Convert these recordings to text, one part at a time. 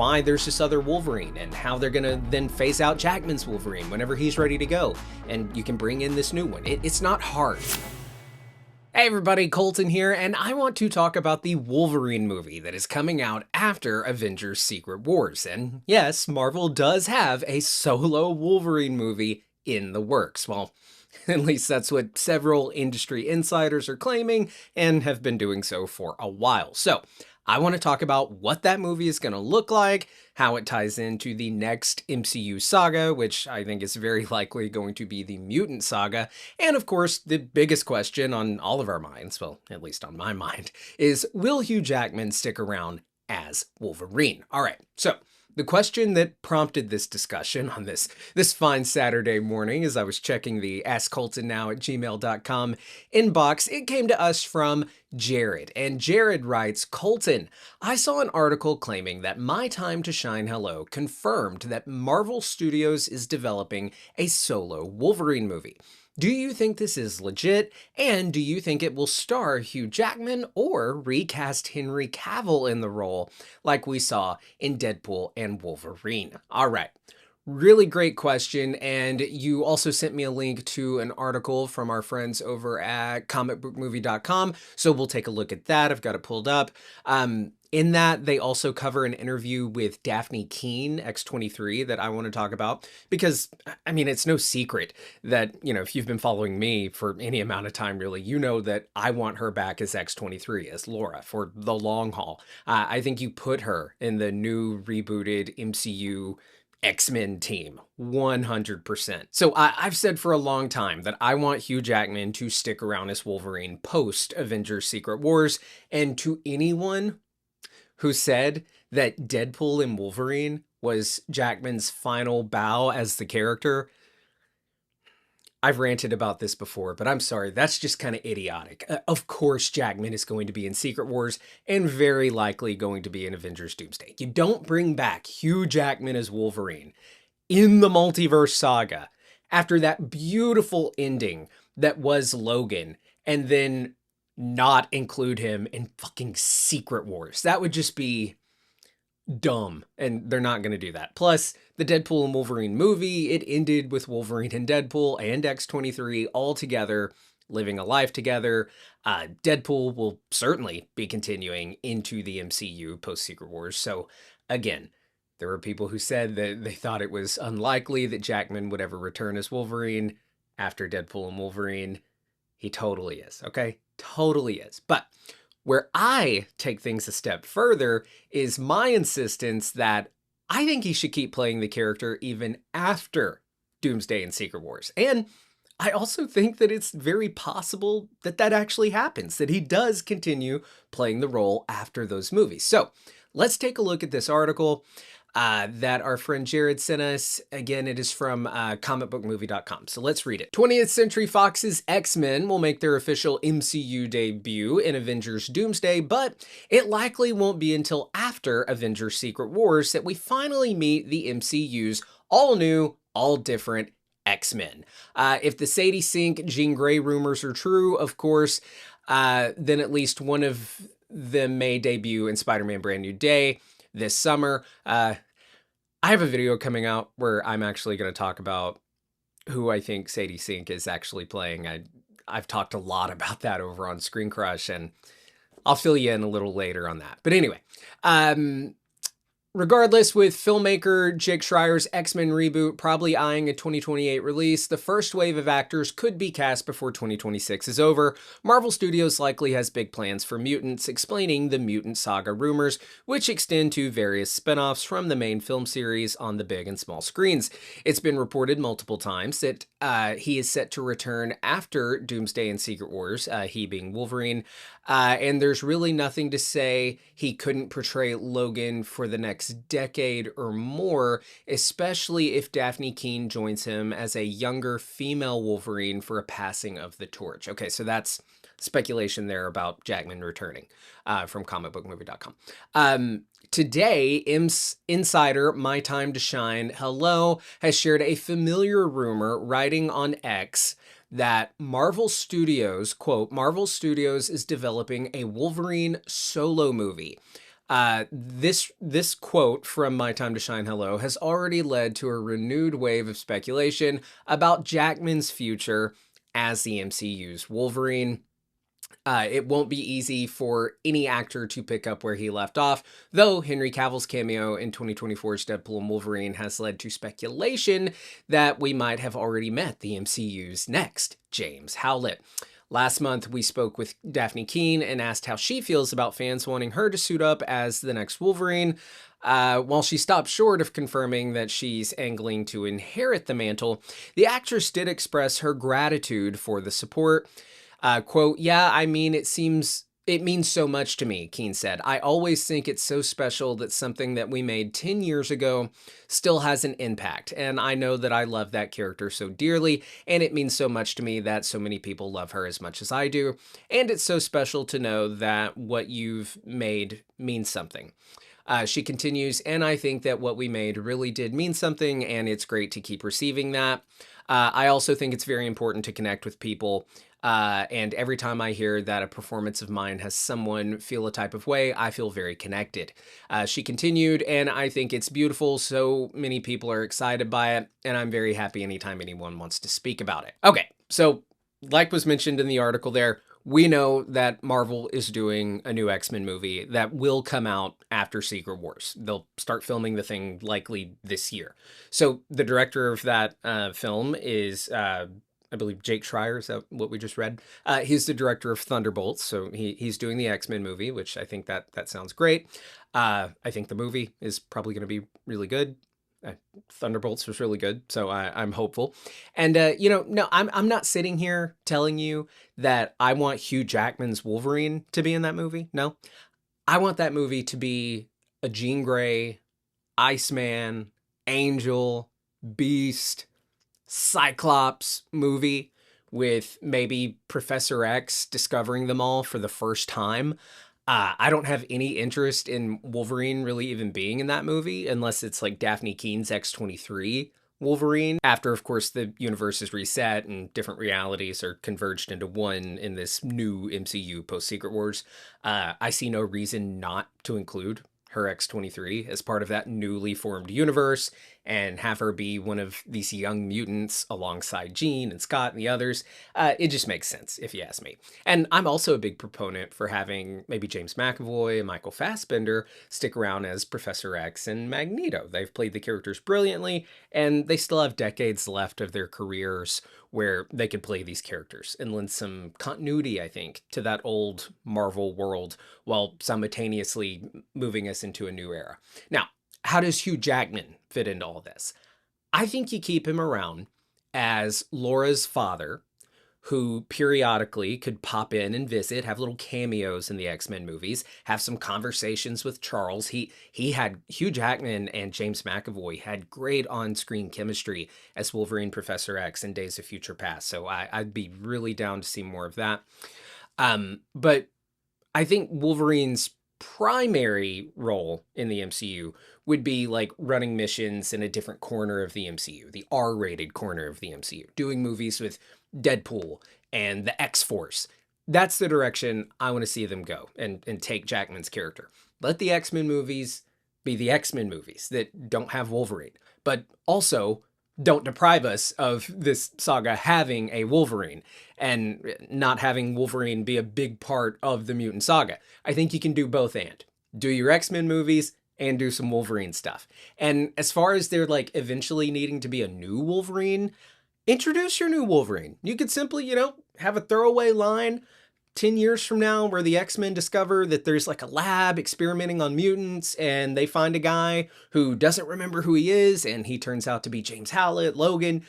why there's this other Wolverine and how they're gonna then phase out Jackman's Wolverine whenever he's ready to go. And you can bring in this new one. It's not hard. Hey everybody, Colton here, and I want to talk about the Wolverine movie that is coming out after Avengers Secret Wars. And yes, Marvel does have a solo Wolverine movie in the works. Well, at least that's what several industry insiders are claiming and have been doing so for a while. So I want to talk about what that movie is going to look like, how it ties into the next MCU saga, which I think is very likely going to be the Mutant Saga, and of course, the biggest question on all of our minds, well, at least on my mind, is will Hugh Jackman stick around as Wolverine? All right, so the question that prompted this discussion on this fine Saturday morning as I was checking the AskColtonNow at gmail.com inbox, it came to us from Jared. And Jared writes, Colton, I saw an article claiming that My Time to Shine Hello confirmed that Marvel Studios is developing a solo Wolverine movie. Do you think this is legit? And do you think it will star Hugh Jackman or recast Henry Cavill in the role like we saw in Deadpool and Wolverine? All right. Really great question. And you also sent me a link to an article from our friends over at comicbookmovie.com. So we'll take a look at that. I've got it pulled up. In that, they also cover an interview with Dafne X-23 that I want to talk about because, I mean, it's no secret that, you know, if you've been following me for any amount of time, really, you know that I want her back as X-23, as Laura, for the long haul. I think you put her in the new rebooted MCU X-Men team, 100%. So I've said for a long time that I want Hugh Jackman to stick around as Wolverine post Avengers Secret Wars, and to anyone who said that Deadpool and Wolverine was Jackman's final bow as the character, I've ranted about this before, but I'm sorry, that's just kind of idiotic. Of course, Jackman is going to be in Secret Wars and very likely going to be in Avengers Doomsday. You don't bring back Hugh Jackman as Wolverine in the multiverse saga after that beautiful ending that was Logan and then not include him in fucking Secret Wars. That would just be dumb, and they're not going to do that. Plus, the Deadpool and Wolverine movie, it ended with Wolverine and Deadpool and X-23 all together, living a life together. Deadpool will certainly be continuing into the MCU post-Secret Wars. So, again, there were people who said that they thought it was unlikely that Jackman would ever return as Wolverine after Deadpool and Wolverine. He totally is, okay? Totally is. But where I take things a step further is my insistence that I think he should keep playing the character even after Doomsday and Secret Wars. And I also think that it's very possible that that actually happens, that he does continue playing the role after those movies. So let's take a look at this article that our friend Jared sent us. Again, it is from comicbookmovie.com. So let's read it. 20th Century Fox's X-Men will make their official MCU debut in Avengers Doomsday, but it likely won't be until after Avengers Secret Wars that we finally meet the MCU's all new, all different X-Men. If the Sadie Sink, Jean Grey rumors are true, of course, then at least one of them may debut in Spider-Man Brand New Day this summer. I have a video coming out where I'm actually going to talk about who I think Sadie Sink is actually playing. I've talked a lot about that over on Screen Crush, and I'll fill you in a little later on that. But anyway, regardless, with filmmaker Jake Schreier's X-Men reboot probably eyeing a 2028 release, the first wave of actors could be cast before 2026 is over. Marvel Studios likely has big plans for mutants, explaining the Mutant Saga rumors, which extend to various spin-offs from the main film series on the big and small screens. It's been reported multiple times that he is set to return after Doomsday and Secret Wars, he being Wolverine, and there's really nothing to say he couldn't portray Logan for the next decade or more, especially if Dafne Keen joins him as a younger female Wolverine for a passing of the torch. Okay, so that's speculation there about Jackman returning from comicbookmovie.com. Today, insider My Time to Shine Hello has shared a familiar rumor writing on X that Marvel Studios, quote, Marvel Studios is developing a Wolverine solo movie. This quote from My Time to Shine Hello has already led to a renewed wave of speculation about Jackman's future as the MCU's Wolverine. It won't be easy for any actor to pick up where he left off, though Henry Cavill's cameo in 2024's Deadpool and Wolverine has led to speculation that we might have already met the MCU's next James Howlett. Last month, we spoke with Dafne Keen and asked how she feels about fans wanting her to suit up as the next Wolverine. While she stopped short of confirming that she's angling to inherit the mantle, the actress did express her gratitude for the support. Quote, "Yeah, I mean, it means so much to me," Keen said. "I always think it's so special that something that we made 10 years ago still has an impact. And I know that I love that character so dearly, and it means so much to me that so many people love her as much as I do. And it's so special to know that what you've made means something." She continues, "And I think that what we made really did mean something, and it's great to keep receiving that. I also think it's very important to connect with people. And every time I hear that a performance of mine has someone feel a type of way, I feel very connected." She continued, "And I think it's beautiful. So many people are excited by it, and I'm very happy anytime anyone wants to speak about it." Okay, so like was mentioned in the article there, we know that Marvel is doing a new X-Men movie that will come out after Secret Wars. They'll start filming the thing likely this year. So the director of that film is... I believe Jake Schreier, is that what we just read? He's the director of Thunderbolts, so he's doing the X-Men movie, which I think that sounds great. I think the movie is probably going to be really good. Thunderbolts was really good, so I'm hopeful. And no, I'm not sitting here telling you that I want Hugh Jackman's Wolverine to be in that movie. No, I want that movie to be a Jean Grey, Iceman, Angel, Beast, Cyclops movie with maybe Professor X discovering them all for the first time. I don't have any interest in Wolverine really even being in that movie unless it's like Dafne Keen's X-23 Wolverine. After, of course, the universe is reset and different realities are converged into one in this new MCU post-Secret Wars, I see no reason not to include her X-23 as part of that newly formed universe and have her be one of these young mutants alongside Jean and Scott and the others. It just makes sense, if you ask me. And I'm also a big proponent for having maybe James McAvoy and Michael Fassbender stick around as Professor X and Magneto. They've played the characters brilliantly, and they still have decades left of their careers where they could play these characters and lend some continuity, I think, to that old Marvel world while simultaneously moving us into a new era. Now, how does Hugh Jackman fit into all this? I think you keep him around as Laura's father, who periodically could pop in and visit, have little cameos in the X-Men movies, have some conversations with Charles. Hugh Jackman and James McAvoy had great on-screen chemistry as Wolverine, Professor X, and Days of Future Past. So I'd be really down to see more of that. But I think Wolverine's primary role in the MCU would be like running missions in a different corner of the MCU, the R-rated corner of the MCU, doing movies with Deadpool and the X-Force. That's the direction I want to see them go and take Jackman's character. Let the X-Men movies be the X-Men movies that don't have Wolverine, but also don't deprive us of this saga having a Wolverine and not having Wolverine be a big part of the Mutant Saga. I think you can do both and. Do your X-Men movies and do some Wolverine stuff. And as far as there like eventually needing to be a new Wolverine, introduce your new Wolverine. You could simply, have a throwaway line 10 years from now where the X-Men discover that there's like a lab experimenting on mutants and they find a guy who doesn't remember who he is and he turns out to be James Howlett, Logan,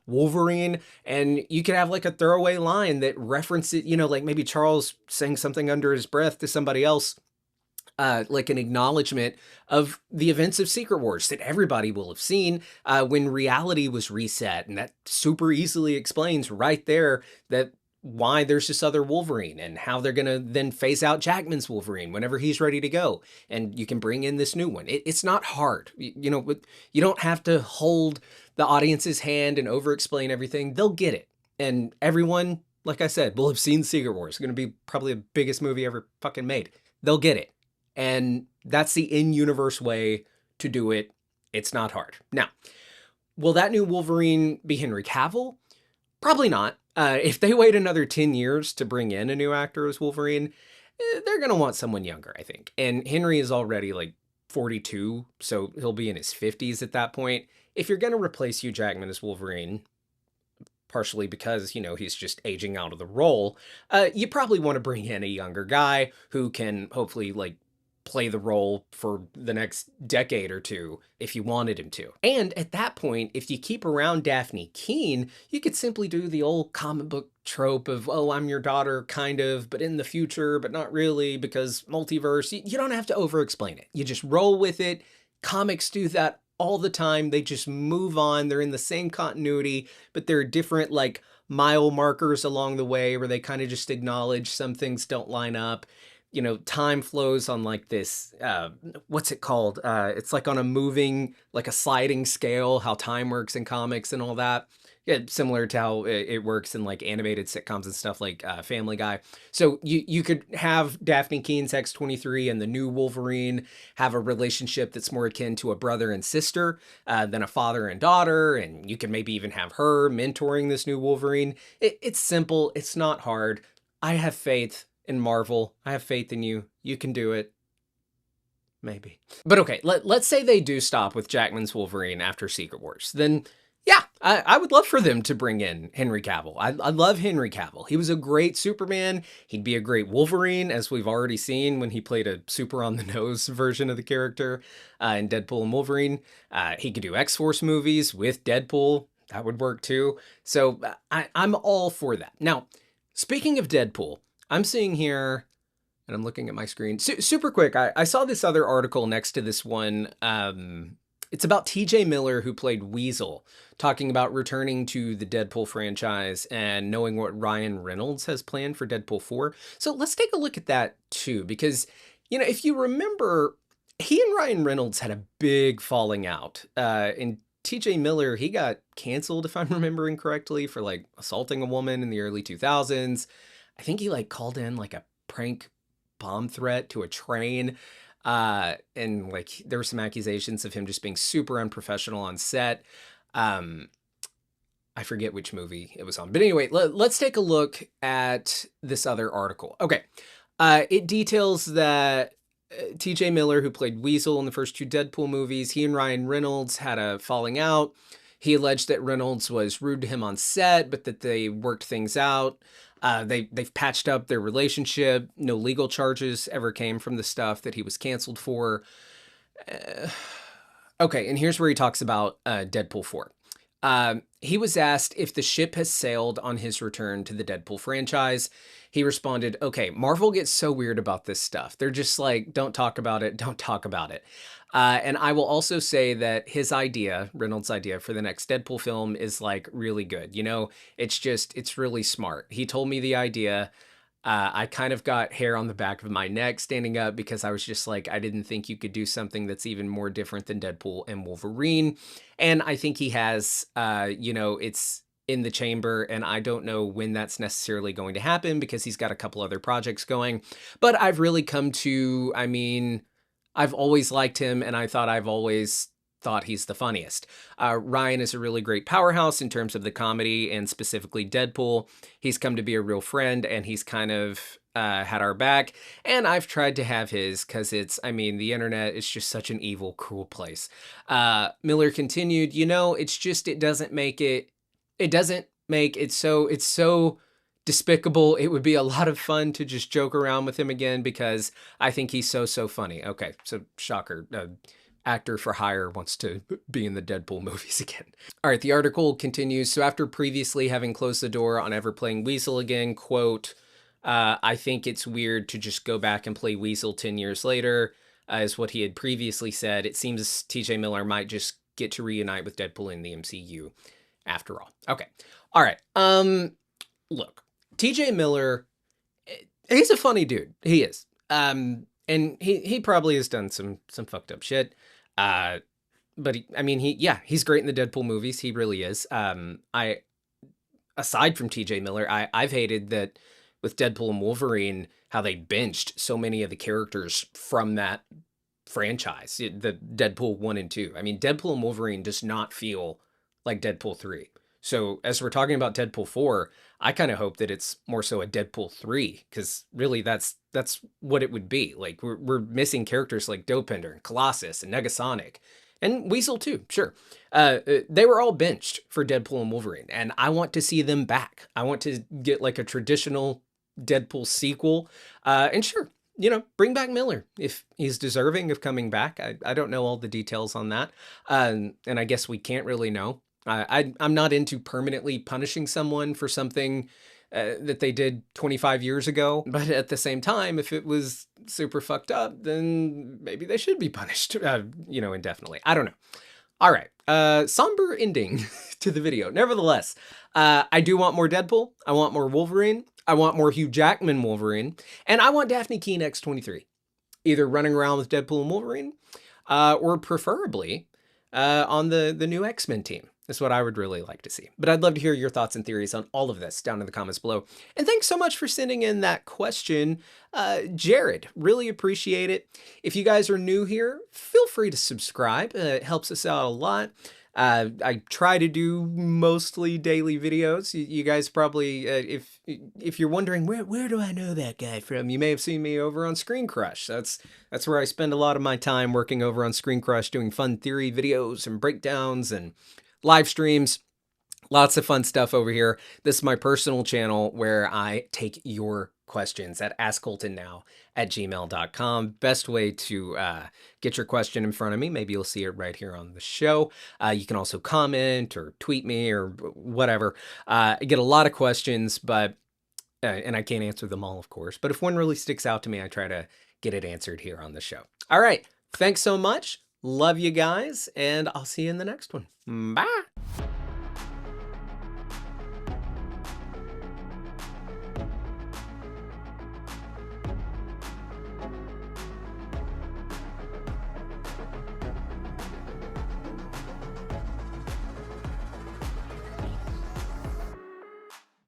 Wolverine, and you could have like a throwaway line that references, like maybe Charles saying something under his breath to somebody else, like an acknowledgement of the events of Secret Wars that everybody will have seen when reality was reset. And that super easily explains right there that why there's this other Wolverine and how they're going to then phase out Jackman's Wolverine whenever he's ready to go. And you can bring in this new one. It's not hard. You don't have to hold the audience's hand and over-explain everything. They'll get it. And everyone, like I said, will have seen Secret Wars. It's going to be probably the biggest movie ever fucking made. They'll get it. And That's the in-universe way to do it. It's not hard. Now, will that new Wolverine be Henry Cavill? Probably not. If they wait another 10 years to bring in a new actor as Wolverine, they're going to want someone younger, I think. And Henry is already like 42, so he'll be in his 50s at that point. If you're going to replace Hugh Jackman as Wolverine, partially because, you know, he's just aging out of the role, you probably want to bring in a younger guy who can hopefully, like, play the role for the next decade or two if you wanted him to. And at that point, if you keep around Dafne Keen, you could simply do the old comic book trope of, oh, I'm your daughter, kind of, but in the future, but not really, because multiverse. You don't have to over-explain it. You just roll with it. Comics do that all the time. They just move on. They're in the same continuity, but there are different, like, mile markers along the way where they kind of just acknowledge some things don't line up. You know, time flows on like this, what's it called? It's like on a moving, like a sliding scale, how time works in comics and all that. Yeah, similar to how it works in like animated sitcoms and stuff like Family Guy. So you could have Dafne Keen's X-23 and the new Wolverine have a relationship that's more akin to a brother and sister than a father and daughter. And you could maybe even have her mentoring this new Wolverine. It's simple. It's not hard. I have faith in Marvel. I have faith in you. You can do it. Maybe. But okay, let's say they do stop with Jackman's Wolverine after Secret Wars. Then, yeah, I would love for them to bring in Henry Cavill. I love Henry Cavill. He was a great Superman. He'd be a great Wolverine, as we've already seen when he played a super on-the-nose version of the character in Deadpool and Wolverine. He could do X-Force movies with Deadpool. That would work too. So I'm all for that. Now, speaking of Deadpool, I'm seeing here, and I'm looking at my screen, super quick, I saw this other article next to this one. It's about TJ Miller, who played Weasel, talking about returning to the Deadpool franchise and knowing what Ryan Reynolds has planned for Deadpool 4. So let's take a look at that too, because, you know, if you remember, he and Ryan Reynolds had a big falling out. And TJ Miller, he got canceled, if I'm remembering correctly, for like assaulting a woman in the early 2000s. I think he like called in like a prank bomb threat to a train. And like there were some accusations of him just being super unprofessional on set. I forget which movie it was on. But anyway, let's take a look at this other article. Okay. It details that TJ Miller, who played Weasel in the first two Deadpool movies, he and Ryan Reynolds had a falling out. He alleged that Reynolds was rude to him on set, but that they worked things out. They've patched up their relationship. No legal charges ever came from the stuff that he was canceled for. Okay, and here's where he talks about Deadpool 4. He was asked if the ship has sailed on his return to the Deadpool franchise. He responded, okay, Marvel gets so weird about this stuff. They're just like, don't talk about it, don't talk about it. And I will also say that his idea, Reynolds' idea for the next Deadpool film is like really good. You know, it's really smart. He told me the idea. I kind of got hair on the back of my neck standing up because I was just like, I didn't think you could do something that's even more different than Deadpool and Wolverine. And I think he has, it's in the chamber, and I don't know when that's necessarily going to happen because he's got a couple other projects going. But I've really come to, I've always liked him, and I've always thought he's the funniest. Ryan is a really great powerhouse in terms of the comedy, and specifically Deadpool. He's come to be a real friend, and he's kind of had our back, and I've tried to have his, because the internet is just such an evil, cruel place. Miller continued, it doesn't make it so despicable. It would be a lot of fun to just joke around with him again because I think he's so funny. Okay, so shocker. Actor for hire wants to be in the Deadpool movies again. All right, the article continues. So after previously having closed the door on ever playing Weasel again, quote, I think it's weird to just go back and play Weasel 10 years later, is what he had previously said. It seems TJ Miller might just get to reunite with Deadpool in the MCU after all. Okay. All right. Look, TJ Miller, he's a funny dude. He is. And he probably has done some fucked up shit. But he's great in the Deadpool movies. He really is. Aside from TJ Miller, I've hated that with Deadpool and Wolverine, how they benched so many of the characters from that franchise, the Deadpool 1 and 2. I mean, Deadpool and Wolverine does not feel like Deadpool 3. So as we're talking about Deadpool 4, I kind of hope that it's more so a Deadpool 3, because really that's what it would be. Like we're missing characters like Dopender and Colossus and Negasonic and Weasel too, sure. They were all benched for Deadpool and Wolverine, and I want to see them back. I want to get like a traditional Deadpool sequel. And sure, bring back Miller if he's deserving of coming back. I don't know all the details on that. And I guess we can't really know. I'm not into permanently punishing someone for something that they did 25 years ago. But at the same time, if it was super fucked up, then maybe they should be punished, indefinitely. I don't know. All right. Somber ending to the video. Nevertheless, I do want more Deadpool. I want more Wolverine. I want more Hugh Jackman Wolverine. And I want Dafne Keen X-23. Either running around with Deadpool and Wolverine, or preferably on the new X-Men team. That's what I would really like to see. But I'd love to hear your thoughts and theories on all of this down in the comments below. And thanks so much for sending in that question, Jared. Really appreciate it. If you guys are new here, feel free to subscribe. It helps us out a lot. I try to do mostly daily videos. You guys probably, if you're wondering where do I know that guy from, you may have seen me over on Screen Crush. That's where I spend a lot of my time, working over on Screen Crush, doing fun theory videos and breakdowns and live streams. Lots of fun stuff over here. This is my personal channel where I take your questions at AskColtonNow@gmail.com. Best way to get your question in front of me. Maybe you'll see it right here on the show. You can also comment or tweet me or whatever. I get a lot of questions, but and I can't answer them all, of course. But if one really sticks out to me, I try to get it answered here on the show. All right. Thanks so much. Love you guys, and I'll see you in the next one. Bye.